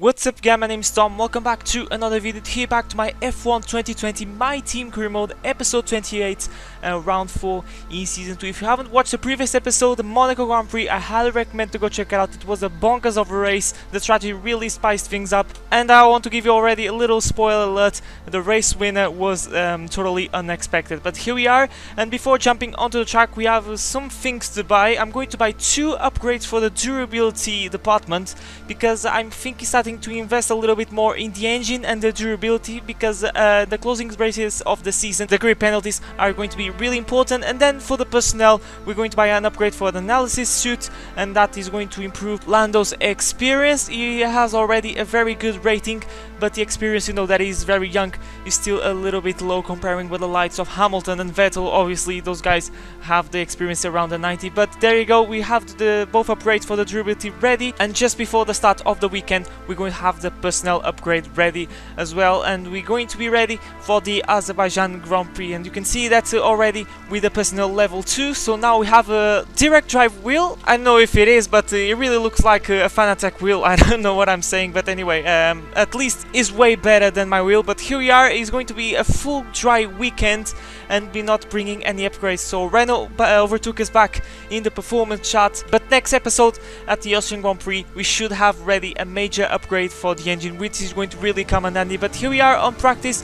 What's up guys, my name is Tom, welcome back to another video, here back to my F1 2020 My Team Career Mode episode 28, round 4 in season 2. If you haven't watched the previous episode, the Monaco Grand Prix, I highly recommend to go check it out. It was a bonkers of a race, the strategy really spiced things up, and I want to give you already a little spoiler alert, the race winner was totally unexpected. But here we are, and before jumping onto the track we have some things to buy. I'm going to buy 2 upgrades for the durability department, because I'm thinking starting to invest a little bit more in the engine and the durability, because the closing races of the season, the grid penalties are going to be really important. And then for the personnel, we're going to buy an upgrade for the analysis suit, and that is going to improve Lando's experience. He has already a very good rating, but the experience, you know, that he's very young, is still a little bit low comparing with the likes of Hamilton and Vettel. Obviously those guys have the experience around the 90, but there you go, we have the both upgrades for the durability ready, and just before the start of the weekend we're going to have the personnel upgrade ready as well, and we're going to be ready for the Azerbaijan Grand Prix. And you can see that already with the personnel level 2, so now we have a direct drive wheel. I don't know if it is, but it really looks like a Fanatec wheel. I don't know what I'm saying, but anyway, at least is way better than my wheel. But here we are, it's going to be a full dry weekend and be not bringing any upgrades, so Renault overtook us back in the performance chart. But next episode at the Austrian Grand Prix we should have ready a major upgrade for the engine, which is going to really come in handy. But here we are on practice,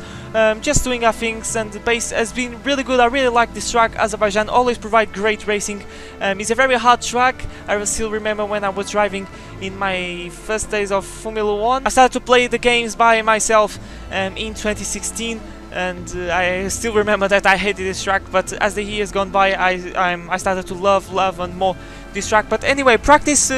just doing our things, and the pace has been really good. I really like this track. Azerbaijan always provide great racing. It's a very hard track. I still remember when I was driving in my first days of Formula 1. I started to play the games by myself in 2016, and I still remember that I hated this track, but as the years gone by I started to love and more this track. But anyway, practice,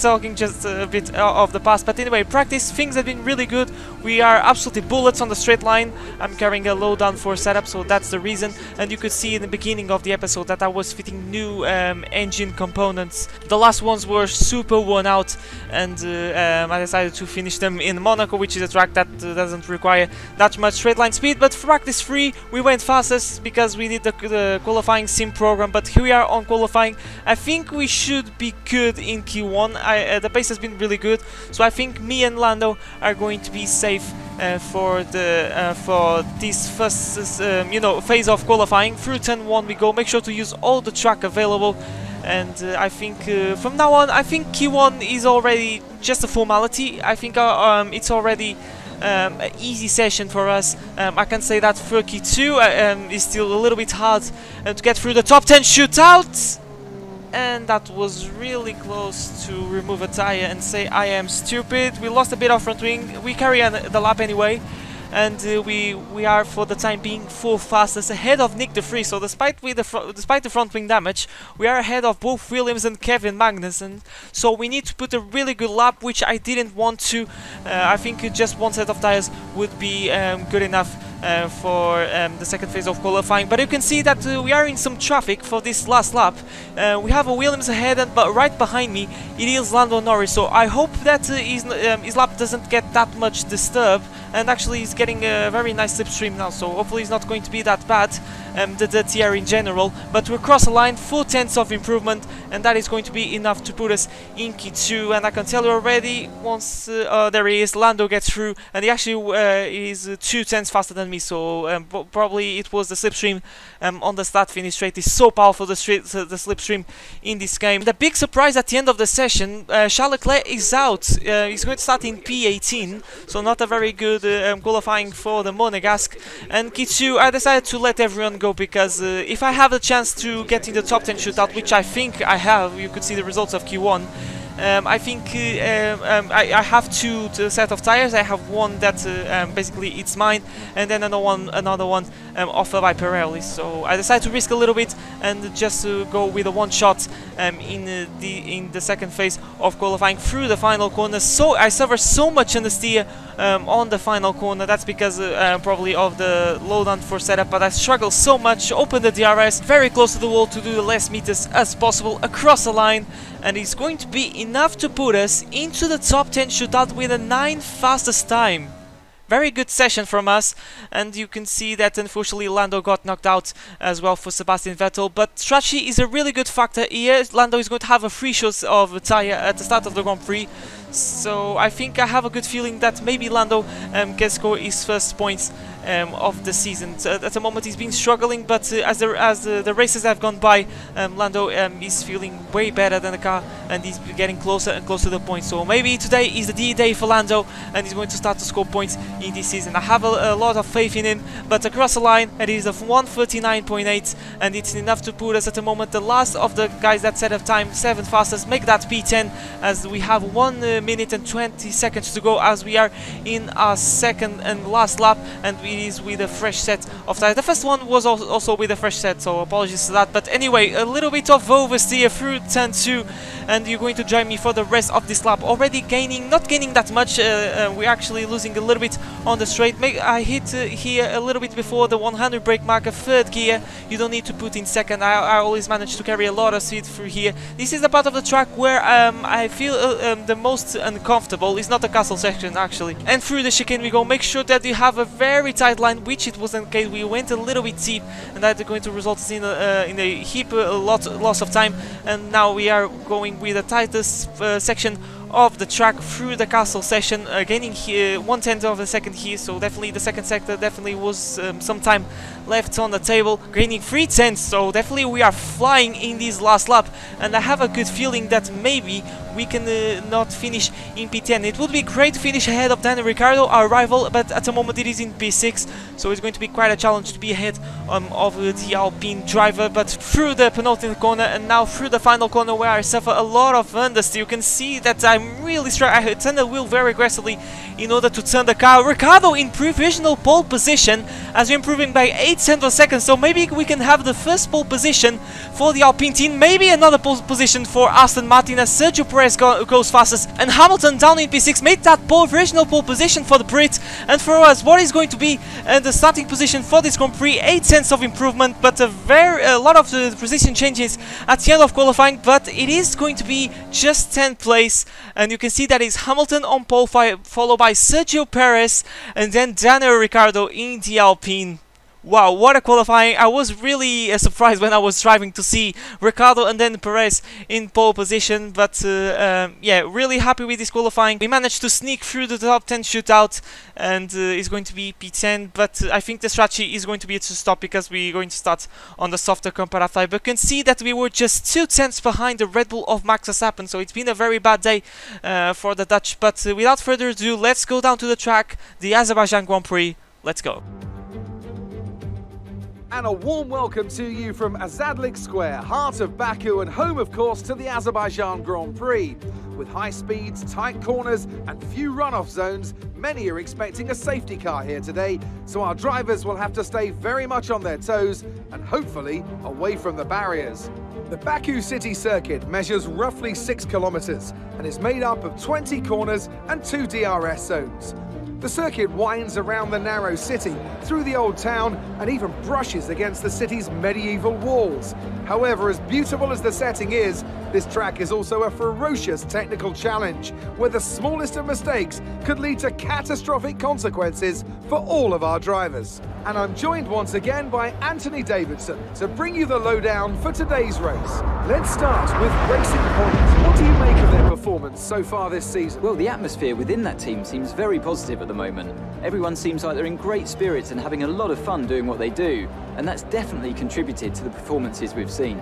talking just a bit of the past, but anyway, practice, things have been really good. We are absolutely bullets on the straight line. I'm carrying a low downforce setup, so that's the reason. And you could see in the beginning of the episode that I was fitting new engine components. The last ones were super worn out, and I decided to finish them in Monaco, which is a track that doesn't require that much straight line speed. But for practice 3 we went fastest because we did the qualifying sim program. But here we are on qualifying. I think we should be good in Q1. The pace has been really good, so I think me and Lando are going to be safe for this first you know, phase of qualifying. Through turn 1 we go. Make sure to use all the track available, and I think from now on I think Q1 is already just a formality. I think it's already an easy session for us. I can say that for Q2 is still a little bit hard to get through the top 10 shootout, and that was really close to remove a tire and say I am stupid. We lost a bit of front wing. We carry the lap anyway, and we are for the time being 4th fastest, ahead of Nick de Vries. So despite the front wing damage, we are ahead of both Williams and Kevin Magnussen. So we need to put a really good lap, which I didn't want to. I think just one set of tires would be good enough for the second phase of qualifying. But you can see that we are in some traffic for this last lap. We have a Williams ahead, but right behind me it is Lando Norris, so I hope that his lap doesn't get that much disturbed, and actually he's getting a very nice slipstream now, so hopefully it's not going to be that bad, the TR in general. But we're across the line, 4/10 of improvement, and that is going to be enough to put us in Q2. And I can tell you already, once there he is, Lando gets through, and he actually is 2/10 faster than me, so probably it was the slipstream on the start finish straight. Is so powerful, the slipstream in this game. The big surprise at the end of the session, Charles Leclerc is out. He's going to start in P18, so not a very good qualifying for the Monegasque. And Q2 I decided to let everyone go, because if I have the chance to get in the top 10 shootout, which I think I have, you could see the results of Q1. I think I have 2 set of tires. I have one that basically it's mine, and then another one offered by Pirelli. So I decided to risk a little bit and just go with a one shot in the second phase of qualifying through the final corner. So I suffered so much understeer on the final corner. That's because probably of the low downforce setup, but I struggled so much. Open the DRS very close to the wall to do the less meters as possible across the line, and it's going to be enough to put us into the top 10 shootout with a 9th fastest time. Very good session from us, and you can see that unfortunately Lando got knocked out as well for Sebastian Vettel, but strategy is a really good factor here. Lando is going to have a free shot of a tyre at the start of the Grand Prix, So I think I have a good feeling that maybe Lando can score his first points of the season. So at the moment he's been struggling, but as the races have gone by, Lando is feeling way better than the car, and he's getting closer and closer to the point. So maybe today is the D-Day for Lando, and he's going to start to score points in this season. I have a lot of faith in him, but across the line it is of 1:39.8, and it's enough to put us at the moment the last of the guys that set of time, 7th fastest. Make that P10, as we have 1 minute and 20 seconds to go, as we are in our second and last lap, and it is with a fresh set of tires. The first one was also with a fresh set, so apologies for that. But anyway, a little bit of oversteer through turn 2, and you're going to join me for the rest of this lap. Already not gaining that much. We're actually losing a little bit on the straight. I hit here a little bit before the 100 brake marker, 3rd gear. You don't need to put in 2nd. I always manage to carry a lot of speed through here. This is the part of the track where I feel the most uncomfortable. It's not the castle section actually. And through the chicane we go. Make sure that you have a very tight line, which it wasn't the case. We went a little bit deep, and that's going to result in a heap loss of time. And now we are going with the tightest section of the track through the castle section, gaining here 1/10 of a second here. So definitely the second sector definitely was some time left on the table, gaining 3/10. So definitely we are flying in this last lap, and I have a good feeling that maybe we can not finish in P10. It would be great to finish ahead of Daniel Ricciardo, our rival, but at the moment it is in P6, so it's going to be quite a challenge to be ahead of the Alpine driver. But through the penultimate corner, and now through the final corner where I suffer a lot of understeer, you can see that I'm really I turn the wheel very aggressively in order to turn the car. Ricciardo in provisional pole position, as we're improving by 8/10 of a second, so maybe we can have the first pole position for the Alpine team, maybe another pole position for Aston Martin, as Sergio Perez goes fastest, and Hamilton down in P6 made that provisional pole position for the Brit. And for us, what is going to be the starting position for this Grand Prix? 8/10 of improvement, but a lot of the position changes at the end of qualifying, but it is going to be just 10th place, and you can see that is Hamilton on pole, followed by Sergio Perez, and then Daniel Ricciardo in the Alpine. Wow, what a qualifying. I was really surprised when I was driving to see Ricciardo and then Perez in pole position, but yeah, really happy with this qualifying. We managed to sneak through the top 10 shootout, and it's going to be P10, but I think the strategy is going to be to stop, because we're going to start on the softer Comparata. But you can see that we were just 2/10 behind the Red Bull of Max Verstappen, so it's been a very bad day for the Dutch. But without further ado, let's go down to the track, the Azerbaijan Grand Prix. Let's go. And a warm welcome to you from Azadlik Square, heart of Baku, and home, of course, to the Azerbaijan Grand Prix. With high speeds, tight corners, and few runoff zones, many are expecting a safety car here today, so our drivers will have to stay very much on their toes and hopefully away from the barriers. The Baku city circuit measures roughly 6 kilometers and is made up of 20 corners and 2 DRS zones. The circuit winds around the narrow city, through the old town, and even brushes against the city's medieval walls. However, as beautiful as the setting is, this track is also a ferocious technical challenge, where the smallest of mistakes could lead to catastrophic consequences for all of our drivers. And I'm joined once again by Anthony Davidson to bring you the lowdown for today's race. Let's start with Racing Point. What do you make of their performance so far this season? Well, the atmosphere within that team seems very positive at the moment. Everyone seems like they're in great spirits and having a lot of fun doing what they do, and that's definitely contributed to the performances we've seen.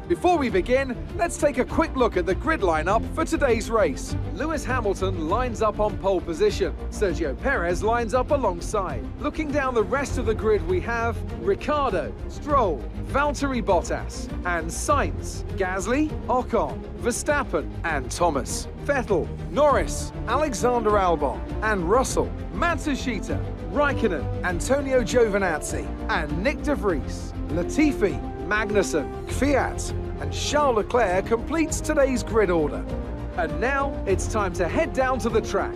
Before we begin, let's take a quick look at the grid lineup for today's race. Lewis Hamilton lines up on pole position. Sergio Perez lines up alongside. Looking down the rest of the grid, we have Ricciardo, Stroll, Valtteri Bottas, and Sainz, Gasly, Ocon, Verstappen, and Thomas, Vettel, Norris, Alexander Albon, and Russell, Matsushita, Raikkonen, Antonio Giovinazzi, and Nick de Vries, Latifi, Magnussen, Kvyat, and Charles Leclerc completes today's grid order. And now it's time to head down to the track.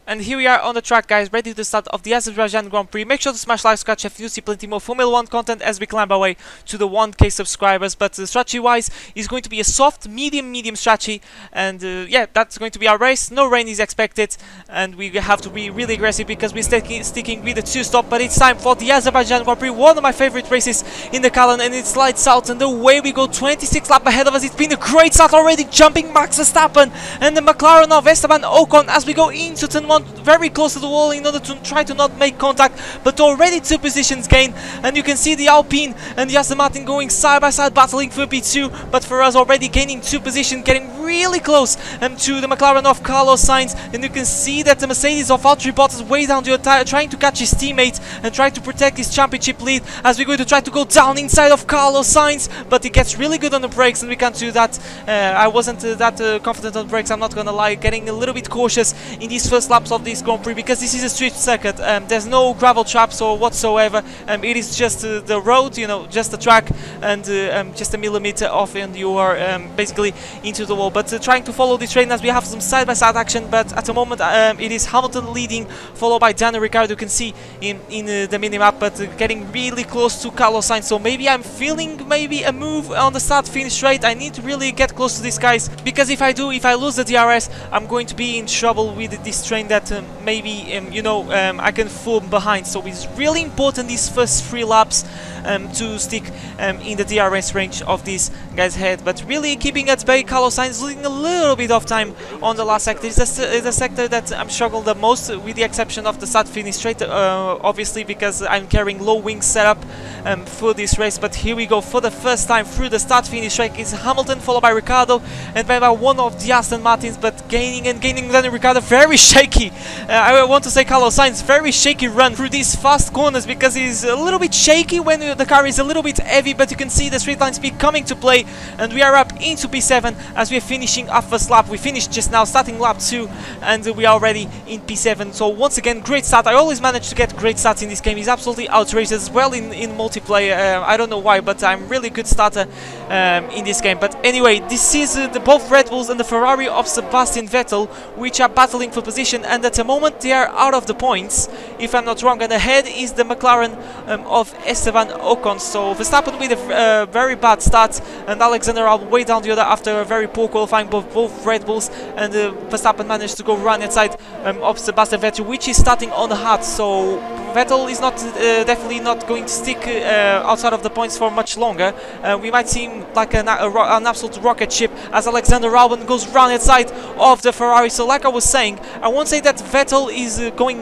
And here we are on the track, guys, ready to start of the Azerbaijan Grand Prix. Make sure to smash like, scratch if you see plenty more Formula 1 content as we climb our way to the 1k subscribers. But strategy-wise, is going to be a soft, medium strategy. And yeah, that's going to be our race. No rain is expected. And we have to be really aggressive because we're sticking with the 2-stop. But it's time for the Azerbaijan Grand Prix, one of my favorite races in the calendar. And it's lights out. And away we go, 26 laps ahead of us. It's been a great start already, jumping Max Verstappen and the McLaren of Esteban Ocon as we go into turn 1. Very close to the wall in order to try to not make contact, but already 2 positions gained, and you can see the Alpine and the Aston Martin going side by side battling for P2, but for us already gaining 2 positions, getting really close to the McLaren of Carlos Sainz, and you can see that the Mercedes of Valtteri Bottas way down the tire, trying to catch his teammate and try to protect his championship lead as we're going to try to go down inside of Carlos Sainz, but he gets really good on the brakes and we can't do that. I wasn't that confident on the brakes, I'm not gonna lie, getting a little bit cautious in these first laps of this Grand Prix because this is a street circuit. There's no gravel traps or whatsoever. It is just the road, you know, just the track, and just a millimeter off, and you are basically into the wall. But trying to follow the train as we have some side-by-side action. But at the moment, it is Hamilton leading, followed by Daniel Ricciardo. You can see in the mini-map, but getting really close to Carlos Sainz. So maybe I'm feeling maybe a move on the start-finish straight. I need to really get close to these guys because if I lose the DRS, I'm going to be in trouble with this train that maybe you know, I can form behind. So it's really important these first 3 laps to stick in the DRS range of these guys' head, but really keeping at bay. Carlos Sainz losing a little bit of time on the last sector. It's a sector that I'm struggling the most, with the exception of the start-finish straight, obviously because I'm carrying low wing setup for this race. But here we go for the first time through the start-finish straight. It's Hamilton followed by Ricciardo and then by one of the Aston Martins, but gaining then Ricciardo. Very shaky. I want to say Carlos Sainz, very shaky run through these fast corners because he's a little bit shaky when the car is a little bit heavy, but you can see the straight line speed coming to play, and we are up into P7 as we are finishing our first lap. We finished just now, starting lap 2, and we are already in P7. So once again, great start. I always manage to get great starts in this game. He's absolutely outrageous as well in multiplayer. I don't know why, but I'm really good starter in this game. But anyway, this is both Red Bulls and the Ferrari of Sebastian Vettel, which are battling for position, and at the moment they are out of the points, if I'm not wrong, and ahead is the McLaren of Esteban Ocon. So Verstappen with a very bad start, and Alexander Albon way down the other after a very poor qualifying both Red Bulls, and Verstappen managed to go run inside of Sebastian Vettel, which is starting on the hard. So Vettel is not definitely not going to stick outside of the points for much longer. We might see him like an absolute rocket ship as Alexander Albon goes round inside of the Ferrari. So like I was saying, I won't say that Vettel is going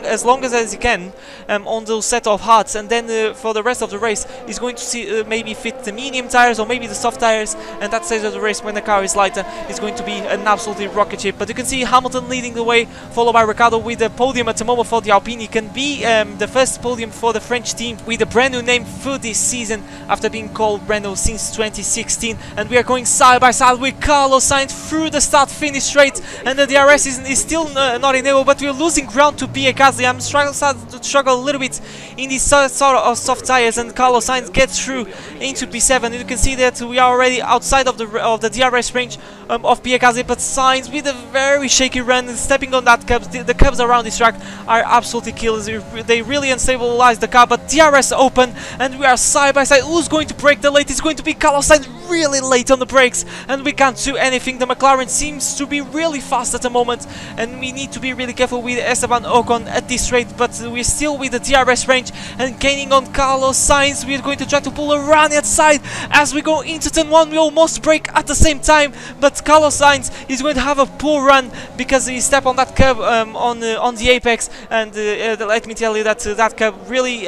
as long as he can on those set of hards, and then for the rest of the race he's going to see maybe fit the medium tires or maybe the soft tires, and that stage of the race when the car is lighter is going to be an absolutely rocket ship. But you can see Hamilton leading the way, followed by Ricciardo with the podium at the moment for the Alpine. He can be the first podium for the French team with a brand new name for this season after being called Renault since 2016. And we are going side by side with Carlos Sainz through the start-finish straight, and the DRS is still not enabled, but we're losing ground to Pierre Gasly. I'm starting to struggle a little bit in these sort of soft tires, and Carlos Sainz gets through into P7. And you can see that we are already outside of the DRS range of Pierre Gasly, but Sainz with a very shaky run, stepping on that curbs. The curbs around this track are absolutely killers. They really unstabilize the car, but DRS open, and we are side by side. Who's going to break the late? It's going to be Carlos Sainz, really late on the brakes, and we can't do anything. The McLaren seems to be really fast at the moment, and we need to be really careful with Esteban Ocon at this rate, but we're still with the DRS range and gaining on Carlos Sainz. We're going to try to pull a run outside as we go into turn 1. We almost brake at the same time, but Carlos Sainz is going to have a poor run because he stepped on that curb on the apex, and let me tell you that that curb really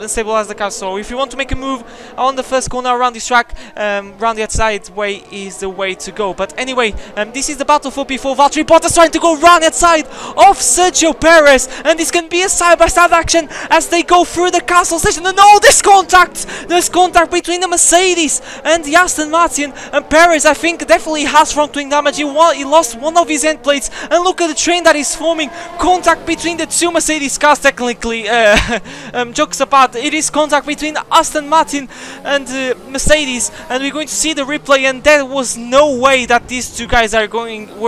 stabilize the car. So if you want to make a move on the first corner around this track, around the outside way is the way to go. But anyway, this is the battle for P4. Valtteri Bottas trying to go round outside of Sergio Perez, and this can be a side-by-side action as they go through the castle station. And no, there's contact between the Mercedes and the Aston Martin, and Perez, I think, definitely has front wing damage. He lost one of his end plates, and look at the train that is forming. Contact between the two Mercedes cars, technically. Jokes apart, that it is contact between Aston Martin and Mercedes, and we're going to see the replay, and there was no way that these two guys were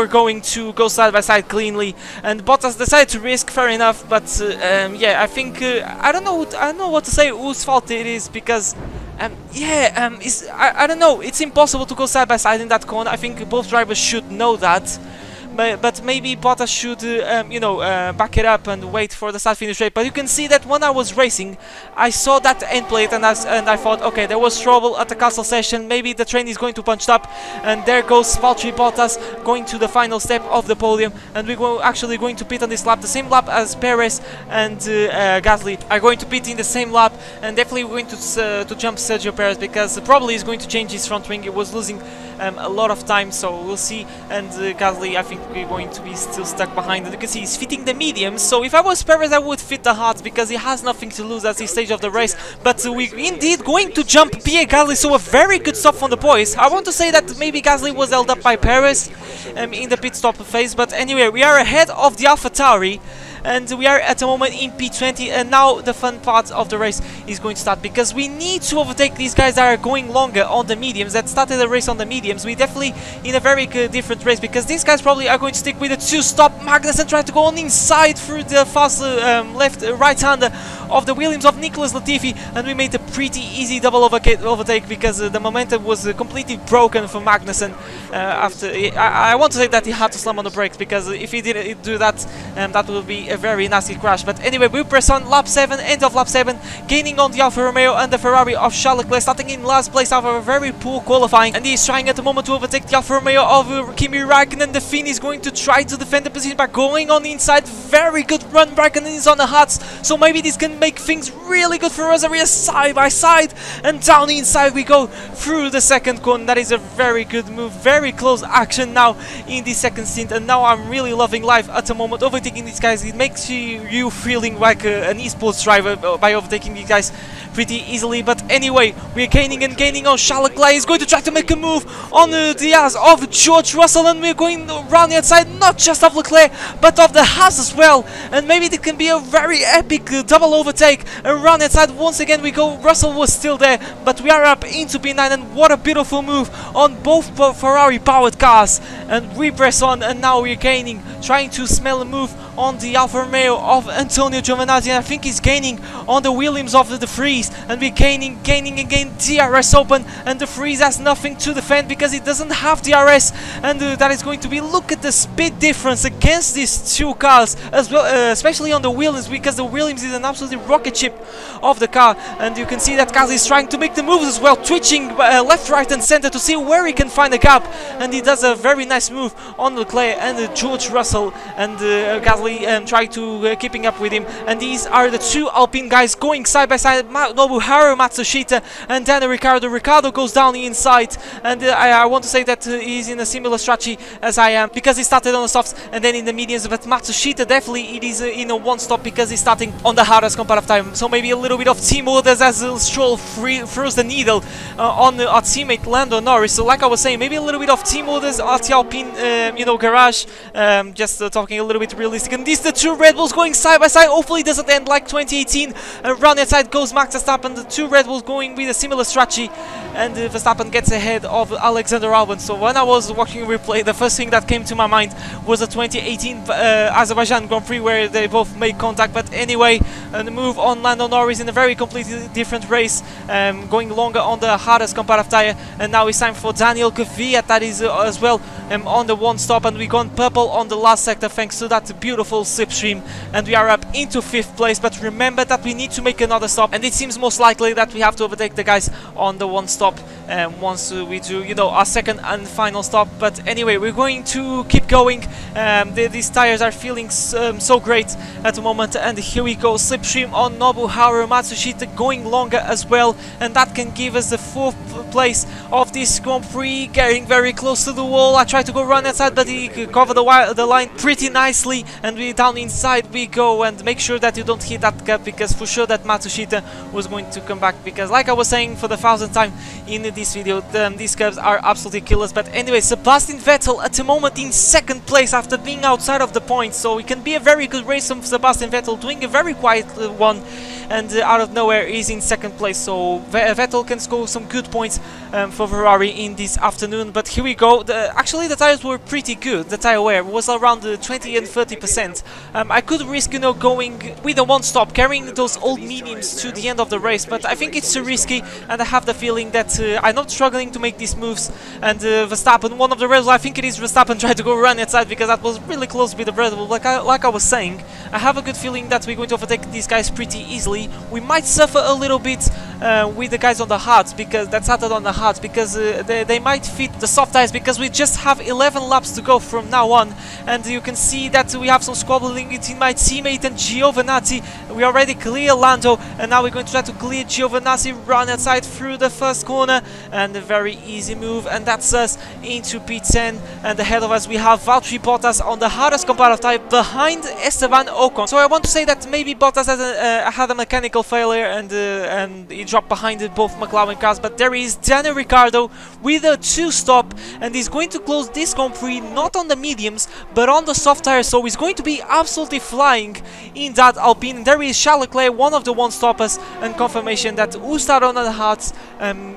going to go side by side cleanly, and Bottas decided to risk, fair enough, but yeah, I think I don't know what to say whose fault it is, because I don't know, it's impossible to go side by side in that corner. I think both drivers should know that. But maybe Bottas should, you know, back it up and wait for the start-finish rate. But you can see that when I was racing, I saw that end plate, and I thought, okay, there was trouble at the castle session. Maybe the train is going to punch up, and there goes Valtteri Bottas going to the final step of the podium. And we're actually going to pit on this lap, the same lap as Perez and Gasly are going to pit in the same lap, and definitely we're going to jump Sergio Perez, because probably he's going to change his front wing. It was losing a lot of time, so we'll see. And Gasly, I think we're going to be still stuck behind, and you can see he's fitting the mediums. So if I was Perez, I would fit the hards, because he has nothing to lose at this stage of the race. But we're indeed going to jump Pierre Gasly, so a very good stop from the boys. I want to say that maybe Gasly was held up by Perez in the pit stop phase, but anyway, we are ahead of the AlphaTauri. And we are at the moment in P20, and now the fun part of the race is going to start, because we need to overtake these guys that are going longer on the mediums, that started the race on the mediums. We definitely in a very different race, because these guys probably are going to stick with the two-stop. Magnussen tried to go on inside through the fast right-hander of the Williams of Nicholas Latifi, and we made a pretty easy double overtake, because the momentum was completely broken for Magnussen. I want to say that he had to slam on the brakes, because if he didn't do that, that would be a very nasty crash. But anyway, we press on lap 7, end of lap 7, gaining on the Alfa Romeo and the Ferrari of Charles Leclerc, starting in last place after a very poor qualifying, and he is trying at the moment to overtake the Alfa Romeo of Kimi Raikkonen. The Finn is going to try to defend the position by going on the inside. Very good run. Raikkonen is on the hards, so maybe this can make things really good for us. We are side by side, and down the inside we go through the second corner. That is a very good move, very close action now in the second stint, and now I'm really loving life at the moment, overtaking these guys. It makes you feeling like an esports driver by overtaking these guys pretty easily. But anyway, we're gaining and gaining on Charles Leclerc. He's going to try to make a move on the ass of George Russell, and we're going around the outside, not just of Leclerc, but of the Haas as well. And maybe it can be a very epic double overtake around the outside. Once again we go, Russell was still there, but we are up into P9, and what a beautiful move on both Ferrari powered cars. And we press on, and now we're gaining, trying to smell a move on the Alfa Romeo of Antonio Giovinazzi, and I think he's gaining on the Williams of the Vries, and we're gaining again. DRS open, and the Vries has nothing to defend because he doesn't have DRS, and that is going to be, look at the speed difference against these two cars as well, especially on the Williams, because the Williams is an absolutely rocket ship of the car. And you can see that Gasly is trying to make the moves as well, twitching left, right and center to see where he can find a gap, and he does a very nice move on Leclerc and George Russell, and Gasly try to keeping up with him. And these are the two Alpine guys going side by side, Nobuharu Matsushita and then Ricardo. Ricardo goes down the inside, and I want to say that he's in a similar strategy as I am, because he started on the softs and then in the mediums, but Matsushita definitely it is in a one stop, because he's starting on the hardest comparative time. So maybe a little bit of team orders as Stroll throws the needle on our teammate Lando Norris. So like I was saying, maybe a little bit of team orders at the Alpine you know, garage, just talking a little bit realistic. And these the two Red Bulls going side by side. Hopefully it doesn't end like 2018. Around the outside goes Max Verstappen. The two Red Bulls going with a similar strategy, and Verstappen gets ahead of Alexander Albon. So when I was watching replay, the first thing that came to my mind was the 2018 Azerbaijan Grand Prix, where they both made contact. But anyway, the move on Lando Norris in a very completely different race, going longer on the hardest comparative tire. And now it's time for Daniel Kvyat, that is as well on the one stop, and we gone purple on the last sector thanks to that beautiful slipstream, and we are up into 5th place. But remember that we need to make another stop, and it seems most likely that we have to overtake the guys on the one stop once we do, you know, our second and final stop. But anyway, we're going to keep going. These tires are feeling so great at the moment, and here we go, slipstream on Nobuharu Matsushita going longer as well, and that can give us the 4th place of this Grand Prix, getting very close to the wall. I tried to go run outside, but he covered the line pretty nicely, and and we down inside we go, and make sure that you don't hit that gap, because for sure that Matsushita was going to come back, because like I was saying for the 1000th time in this video, these curves are absolutely killers. But anyway, Sebastian Vettel at the moment in second place after being outside of the points, so it can be a very good race from Sebastian Vettel, doing a very quiet one, and out of nowhere he's in second place, so Vettel can score some good points for Ferrari in this afternoon. But here we go. Actually the tires were pretty good. The tire wear was around 20 and 30%. I could risk, you know, going with a one stop, carrying those old mediums to the end of the race, but I think it's too risky, and I have the feeling that I'm not struggling to make these moves. And Verstappen, one of the Red Bull, I think it is Verstappen, tried to go run outside, because that was really close with the Red Bull. Like I was saying, I have a good feeling that we're going to overtake these guys pretty easily. We might suffer a little bit with the guys on the hards, because that started on the hards, because they might fit the soft tires, because we just have 11 laps to go from now on, and you can see that we have some squabbling between my teammate and Giovinazzi. We already clear Lando, and now we're going to try to clear Giovinazzi, run outside through the first corner, and a very easy move, and that's us into P10. And ahead of us we have Valtteri Bottas on the hardest comparative tire behind Esteban Ocon. So I want to say that maybe Bottas has had a mechanical failure, and he dropped behind both McLaren cars, but there is Daniel Ricciardo with a 2-stop, and he's going to close this Grand Prix not on the mediums but on the soft tires, so he's going to be absolutely flying in that Alpine. There is Charles Leclerc, one of the one-stoppers, and confirmation that Ustad on the hards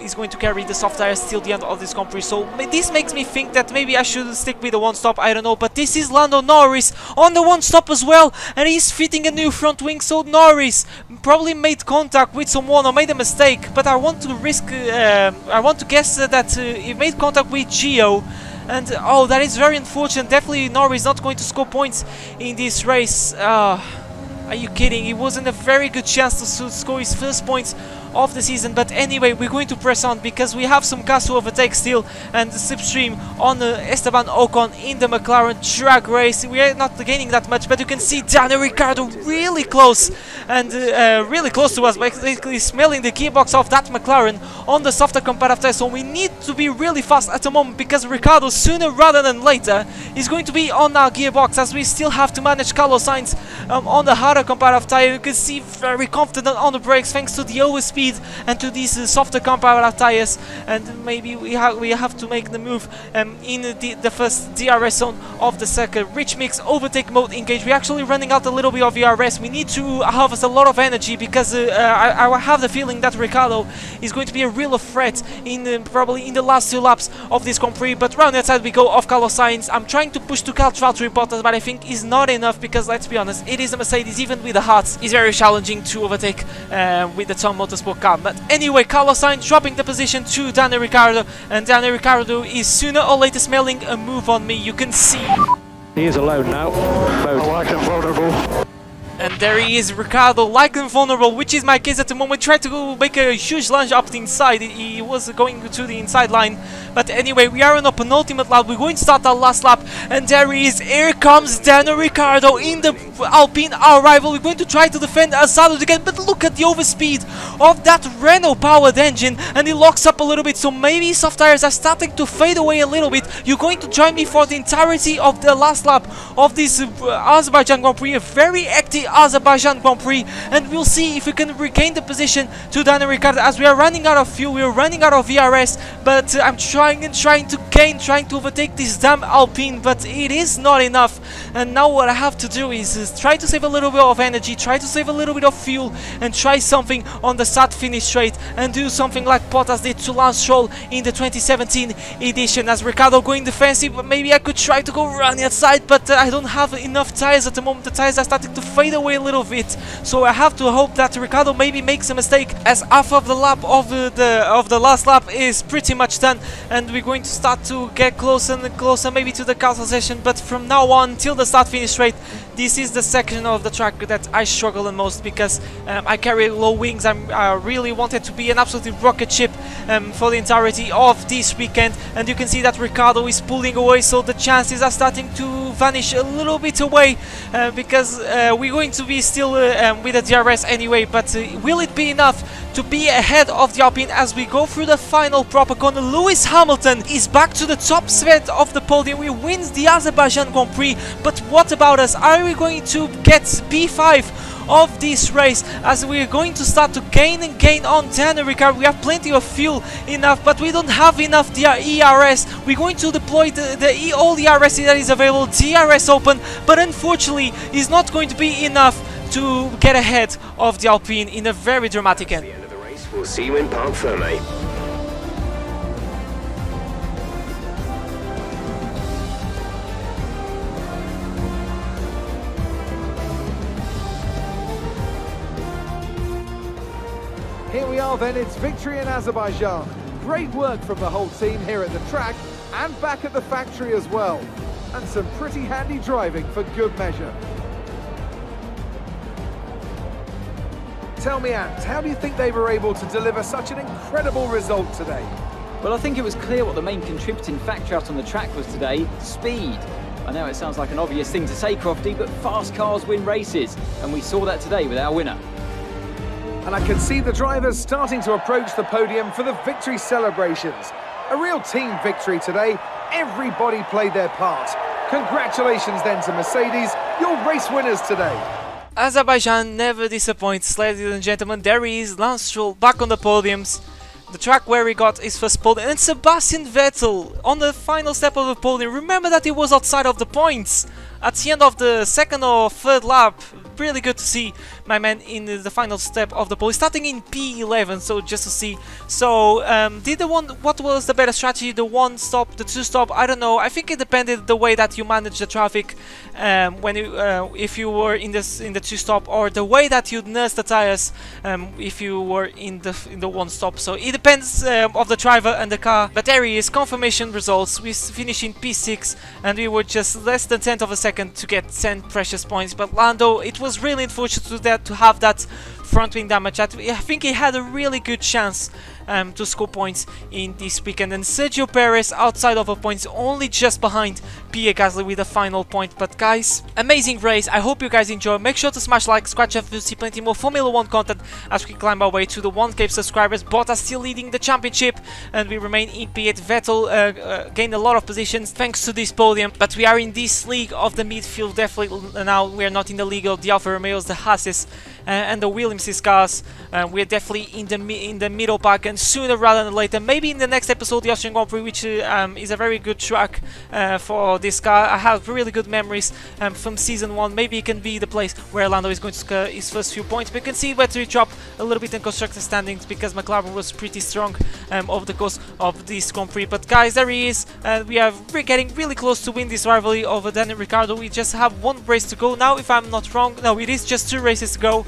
is going to carry the soft tires till the end of this Grand Prix. So this makes me think that maybe I should stick with the one-stop, I don't know, but this is Lando Norris on the one-stop as well, and he's fitting a new front wing, so Norris probably made contact with someone or made a mistake, but I want to risk, I want to guess that he made contact with Gio, and oh, that is very unfortunate. Definitely Norris not going to score points in this race. Are you kidding? He wasn't a very good chance to score his first points of the season. But anyway, we're going to press on, because we have some cars to overtake still, and the slipstream on Esteban Ocon in the McLaren drag race. We are not gaining that much, but you can see Daniel Ricciardo really close, and really close to us, basically smelling the gearbox of that McLaren on the softer comparative tire. So we need to be really fast at the moment, because Ricciardo sooner rather than later is going to be on our gearbox, as we still have to manage Carlos Sainz on the harder comparative tire. You can see very confident on the brakes thanks to the overspeed and to these softer comparative tires, and maybe we have to make the move in the first DRS zone of the circuit. Rich mix, overtake mode engaged. We're actually running out a little bit of DRS. We need to harvest a lot of energy, because I have the feeling that Ricciardo is going to be a real threat in probably in the last 2 laps of this Grand Prix. But round outside we go off Carlos Sainz. I'm trying to push to catch Valtteri Bottas, but I think is not enough, because let's be honest, it is a Mercedes. Even with the hards, it's very challenging to overtake with the Tom Motorsport car. But anyway, Carlos Sainz dropping the position to Daniel Ricciardo, and Daniel Ricciardo is sooner or later smelling a move on me. You can see he is alone now. I like him vulnerable. And there he is, Ricciardo, like and vulnerable, which is my case at the moment. Tried to go make a huge lunge up the inside. He was going to the inside line. But anyway, we are on a penultimate lap. We're going to start our last lap. And there he is. Here comes Daniel Ricciardo in the Alpine, our rival. We're going to try to defend Azado again. But look at the overspeed of that Renault powered engine. And he locks up a little bit. So maybe soft tires are starting to fade away a little bit. You're going to join me for the entirety of the last lap of this Azerbaijan Grand Prix. A very active Azerbaijan Grand Prix, and we'll see if we can regain the position to Daniel Ricciardo, as we are running out of fuel, we are running out of VRS. But I'm trying to overtake this damn Alpine, but it is not enough. And now what I have to do is try to save a little bit of energy, try to save a little bit of fuel, and try something on the start finish straight, and do something like Bottas did to Lance Stroll in the 2017 edition. As Ricciardo going defensive, but maybe I could try to go run outside, but I don't have enough tires at the moment. The tires are starting to fade away a little bit, so I have to hope that Ricciardo maybe makes a mistake, as half of the lap of the last lap is pretty much done, and we're going to start to get closer and closer maybe to the castle session. But from now on till the start finish straight, this is the section of the track that I struggle the most, because I carry low wings. I really wanted to be an absolutely rocket ship for the entirety of this weekend, and you can see that Ricciardo is pulling away, so the chances are starting to vanish a little bit away, because we're going to be still with the DRS anyway, but will it be enough to be ahead of the Alpine as we go through the final proper corner? Lewis Hamilton is back to the top spot of the podium. He wins the Azerbaijan Grand Prix, but what about us? Are we going to get P5 of this race as we're going to start to gain on Daniel Ricciardo? We have plenty of fuel enough, but we don't have enough ERS. We're going to deploy all the ERS that is available, DRS open, but unfortunately it's not going to be enough to get ahead of the Alpine in a very dramatic end. At the end of the race, we'll see you in Parc Fermé. Here we are then, it's victory in Azerbaijan. Great work from the whole team here at the track and back at the factory as well. And some pretty handy driving for good measure. Tell me, Ant, how do you think they were able to deliver such an incredible result today? Well, I think it was clear what the main contributing factor out on the track was today: speed. I know it sounds like an obvious thing to say, Crofty, but fast cars win races, and we saw that today with our winner. And I can see the drivers starting to approach the podium for the victory celebrations. A real team victory today. Everybody played their part. Congratulations then to Mercedes, your race winners today. Azerbaijan never disappoints, ladies and gentlemen. There he is, Lance Stroll back on the podiums. The track where he got his first podium, and Sebastian Vettel on the final step of the podium. Remember that he was outside of the points at the end of the second or third lap. Really good to see my man in the final step of the pole, starting in P11. So just to see. So what was the better strategy? The one stop, the two stop? I don't know. I think it depended the way that you manage the traffic when you, if you were in the two stop, or the way that you nurse the tires if you were in the one stop. So it depends of the driver and the car. But there he is, confirmation results. We finished in P6 and we were just less than 10th of a second to get 10 precious points. But Lando, it was really unfortunate to have that front wing damage. I think he had a really good chance to score points in this weekend, and Sergio Perez outside of a points, only just behind Pierre Gasly with a final point. But guys, amazing race. I hope you guys enjoy. Make sure to smash like, scratch F to see plenty more Formula 1 content as we climb our way to the 1K subscribers. Bottas still leading the championship and we remain in P8. Vettel gained a lot of positions thanks to this podium, but we are in this league of the midfield. Definitely now we are not in the league of the Alfa Romeos, the Haases and the Williams cars. We're definitely in the middle pack, and sooner rather than later, maybe in the next episode, the Austrian Grand Prix, which is a very good track for this car. I have really good memories from season 1. Maybe it can be the place where Lando is going to score his first few points. We can see where to drop a little bit in constructor standings because McLaren was pretty strong over the course of this Grand Prix. But guys, there he is. We're getting really close to win this rivalry over Daniel Ricciardo. We just have one race to go now, if I'm not wrong. No, it is just 2 races to go.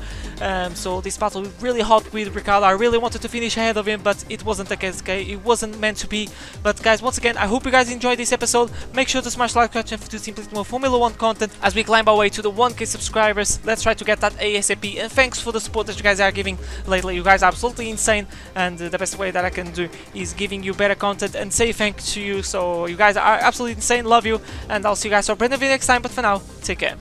So this battle was really hot with Ricciardo. I really wanted to finish ahead of him, but it wasn't the case. Okay, it wasn't meant to be. But guys, once again, I hope you guys enjoyed this episode. Make sure to smash like, catch and to simply more Formula 1 content as we climb our way to the 1K subscribers. Let's try to get that ASAP. And thanks for the support that you guys are giving lately. You guys are absolutely insane, and the best way that I can do is giving you better content and say thanks to you. So you guys are absolutely insane. Love you, and I'll see you guys for a brand new video next time. But for now, take care.